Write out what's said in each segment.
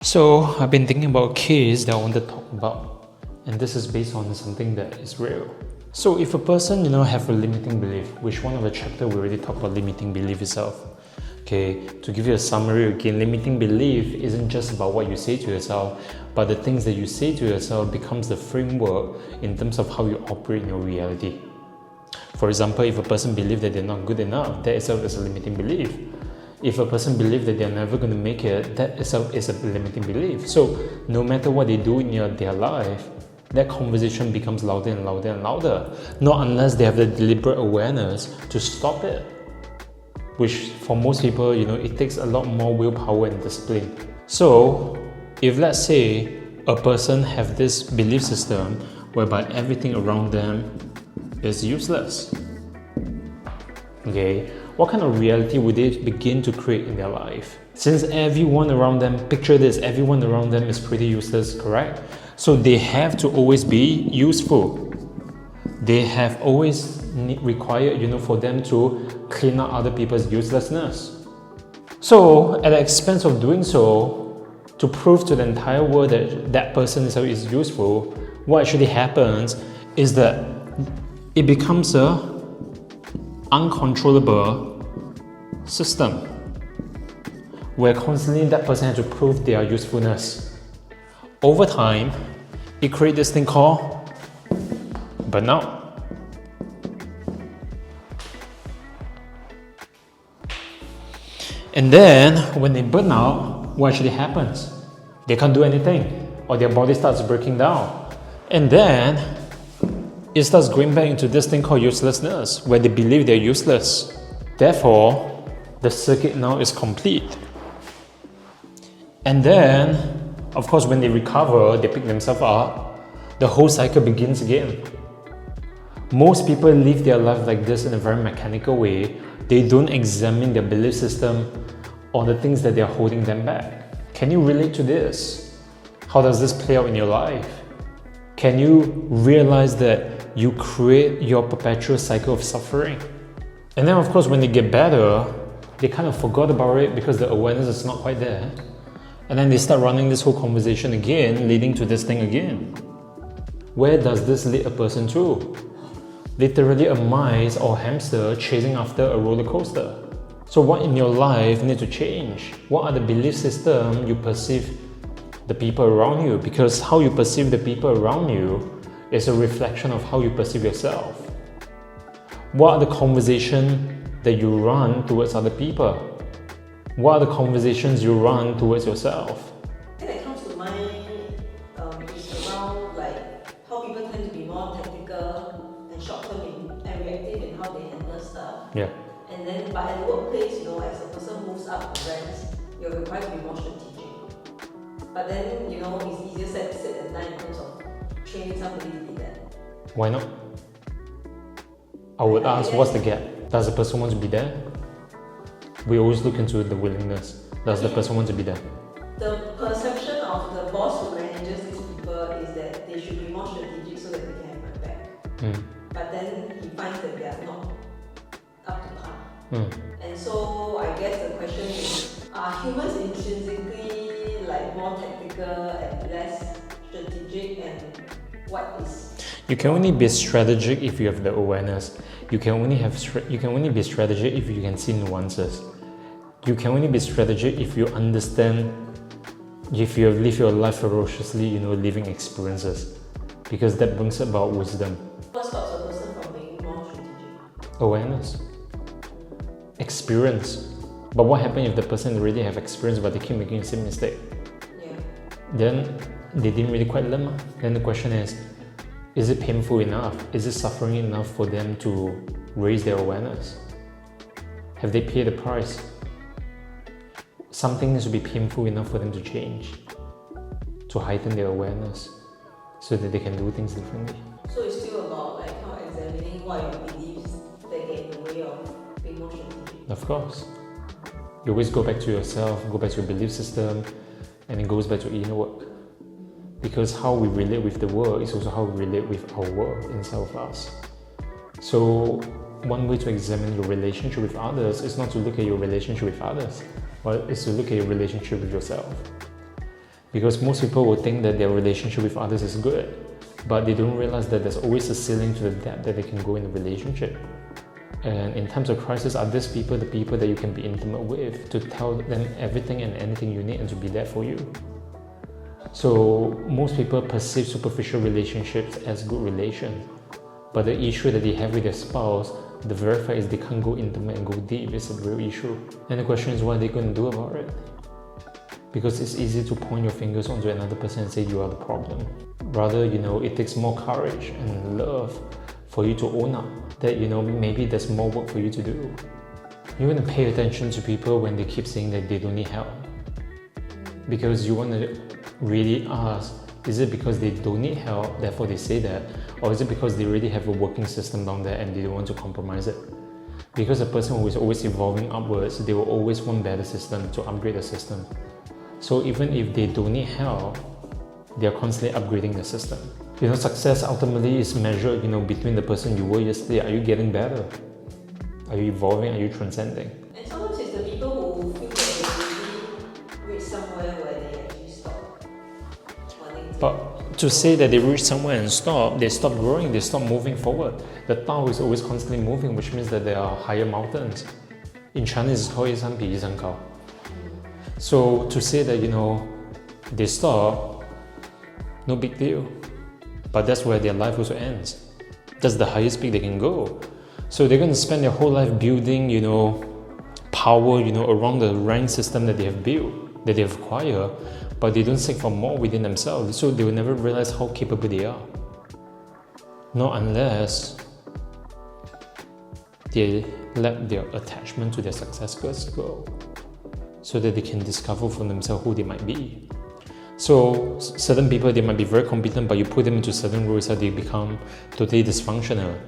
So I've been thinking about a case that I want to talk about, and this is based on something that is real. So if a person, have a limiting belief, which one of the chapter we already talked about limiting belief itself. Okay, to give you a summary again, limiting belief isn't just about what you say to yourself, but the things that you say to yourself becomes the framework in terms of how you operate in your reality. For example, if a person believes that they're not good enough, that itself is a limiting belief. If a person believes that they're never going to make it, that itself is a limiting belief. So no matter what they do in their life, that conversation becomes louder and louder and louder. Not unless they have the deliberate awareness to stop it. Which for most people, it takes a lot more willpower and discipline. So if let's say a person have this belief system whereby everything around them is useless, okay, what kind of reality would they begin to create in their life? Since everyone around them, picture this, everyone around them is pretty useless, correct? So they have to always be useful. They have always required, for them to clean up other people's uselessness. So at the expense of doing so, to prove to the entire world that that person is useful, what actually happens is that it becomes a uncontrollable system where constantly that person has to prove their usefulness. Over time, it creates this thing called burnout. And then when they burn out, what actually happens? They can't do anything, or their body starts breaking down. And then it starts going back into this thing called uselessness, where they believe they're useless. Therefore, the circuit now is complete. And then, of course, when they recover, they pick themselves up, the whole cycle begins again. Most people live their life like this in a very mechanical way. They don't examine their belief system or the things that they're holding them back. Can you relate to this? How does this play out in your life? Can you realize that you create your perpetual cycle of suffering? And then of course when they get better, they kind of forgot about it because the awareness is not quite there. And then they start running this whole conversation again, leading to this thing again. Where does this lead a person to? Literally a mice or hamster chasing after a roller coaster. So what in your life needs to change? What are the belief systems you perceive the people around you? Because how you perceive the people around you is a reflection of how you perceive yourself. What are the conversations that you run towards other people? What are the conversations you run towards yourself? The thing that comes to mind is around how people tend to be more tactical and short-term and reactive in how they handle stuff. Yeah. And then, but at the workplace, as a person moves up the ranks, you're required to be more strategic. But then, it's easier said than done in terms of training somebody to do that. Why not? I would ask, what's the gap? Does the person want to be there? We always look into the willingness. Does the person want to be there? The perception of the boss who manages these people is that they should be more strategic so that they can have my back. But then he finds that they are not up to par. And so I guess the question is, are humans intrinsically more tactical and less strategic, and what is? You can only be strategic if you have the awareness. You can only be strategic if you can see nuances. You can only be strategic if you understand, if you live your life ferociously, living experiences, because that brings about wisdom. What stops a person from being more strategic? Awareness, experience. But what happens if the person already have experience but they keep making the same mistake? Yeah. Then they didn't really quite learn. Then the question is it painful enough? Is it suffering enough for them to raise their awareness? Have they paid the price? Something needs to be painful enough for them to change, to heighten their awareness, so that they can do things differently. So it's still about examining what your beliefs that get in the way of being more strategic. Of course. You always go back to yourself, go back to your belief system, and it goes back to inner work. Because how we relate with the world is also how we relate with our world inside of us. So one way to examine your relationship with others is not to look at your relationship with others, but it's to look at your relationship with yourself. Because most people will think that their relationship with others is good, but they don't realize that there's always a ceiling to the depth that they can go in a relationship. And in times of crisis, are these people the people that you can be intimate with, to tell them everything and anything you need and to be there for you? So most people perceive superficial relationships as good relations, but the issue that they have with their spouse, the very fact is they can't go intimate and go deep is a real issue. And the question is, what are they going to do about it? Because it's easy to point your fingers onto another person and say you are the problem. Rather, it takes more courage and love for you to own up that, maybe there's more work for you to do. You want to pay attention to people when they keep saying that they don't need help. Because you want to really ask, is it because they don't need help, therefore they say that? Or is it because they already have a working system down there and they don't want to compromise it? Because a person who is always evolving upwards, they will always want better system to upgrade the system. So even if they don't need help, they are constantly upgrading the system. Success ultimately is measured, between the person you were yesterday. Are you getting better? Are you evolving? Are you transcending? And sometimes it's the people who feel that they really reach somewhere where they actually stop. But to say that they reach somewhere and stop, they stop growing, they stop moving forward. The Tao is always constantly moving, which means that there are higher mountains. In Chinese, it's called 一山比一山高. So to say that, they stop, no big deal. But that's where their life also ends. That's the highest peak they can go. So they're going to spend their whole life building, power, around the rank system that they have built, that they have acquired, but they don't seek for more within themselves. So they will never realize how capable they are. Not unless they let their attachment to their success go, so that they can discover for themselves who they might be. So certain people, they might be very competent, but you put them into certain roles that they become totally dysfunctional.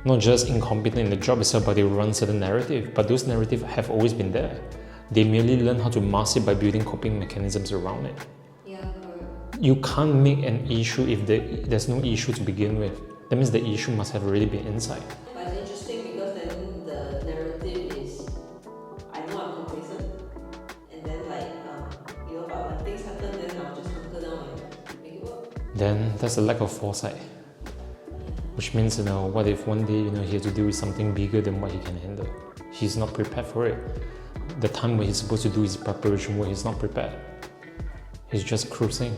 Not just incompetent in the job itself, but they run certain narrative. But those narratives have always been there. They merely learn how to master it by building coping mechanisms around it. Yeah, correct. You can't make an issue if there's no issue to begin with. That means the issue must have already been inside. But it's interesting because then the narrative is, I know I'm complacent, and then but when things happen, then I'll just hunker down and make it work. Then that's a lack of foresight. Which means, what if one day, he has to deal with something bigger than what he can handle? He's not prepared for it. The time when he's supposed to do his preparation work, he's not prepared. He's just cruising.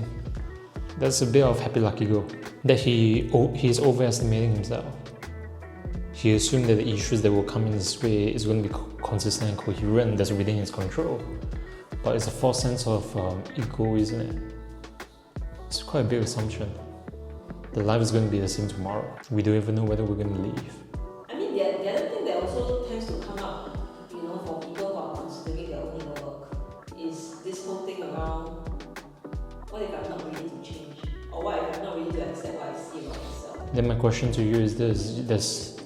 That's a bit of happy-lucky-go. That he's overestimating himself. He assumed that the issues that will come in his way is going to be consistent and coherent, that's within his control. But it's a false sense of ego, isn't it? It's quite a big assumption. The life is going to be the same tomorrow. We don't even know whether we're going to leave. I mean, the other thing that also tends to come up, for people who are considering their own inner work, is this whole thing around, what if I'm not ready to change? Or what if I'm not ready to accept what I see about myself? Then my question to you is this: there's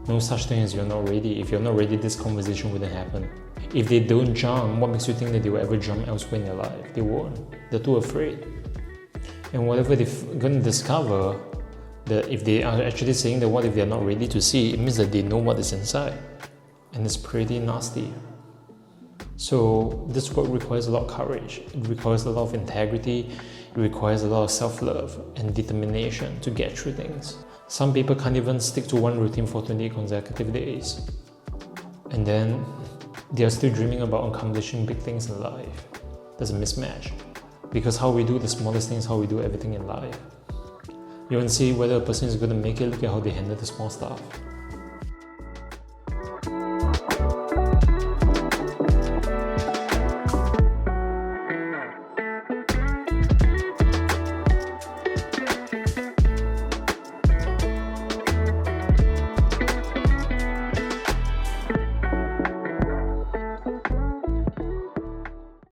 no such thing as you're not ready. If you're not ready, this conversation wouldn't happen. If they don't jump, what makes you think that they will ever jump elsewhere in their life? They won't. They're too afraid. And whatever they're going to discover, that if they are actually saying that what if they're not ready to see, it means that they know what is inside. And it's pretty nasty. So this work requires a lot of courage. It requires a lot of integrity. It requires a lot of self-love and determination to get through things. Some people can't even stick to one routine for 28 consecutive days. And then they are still dreaming about accomplishing big things in life. There's a mismatch. Because how we do the smallest things, how we do everything in life. You want to see whether a person is going to make it, look at how they handle the small stuff.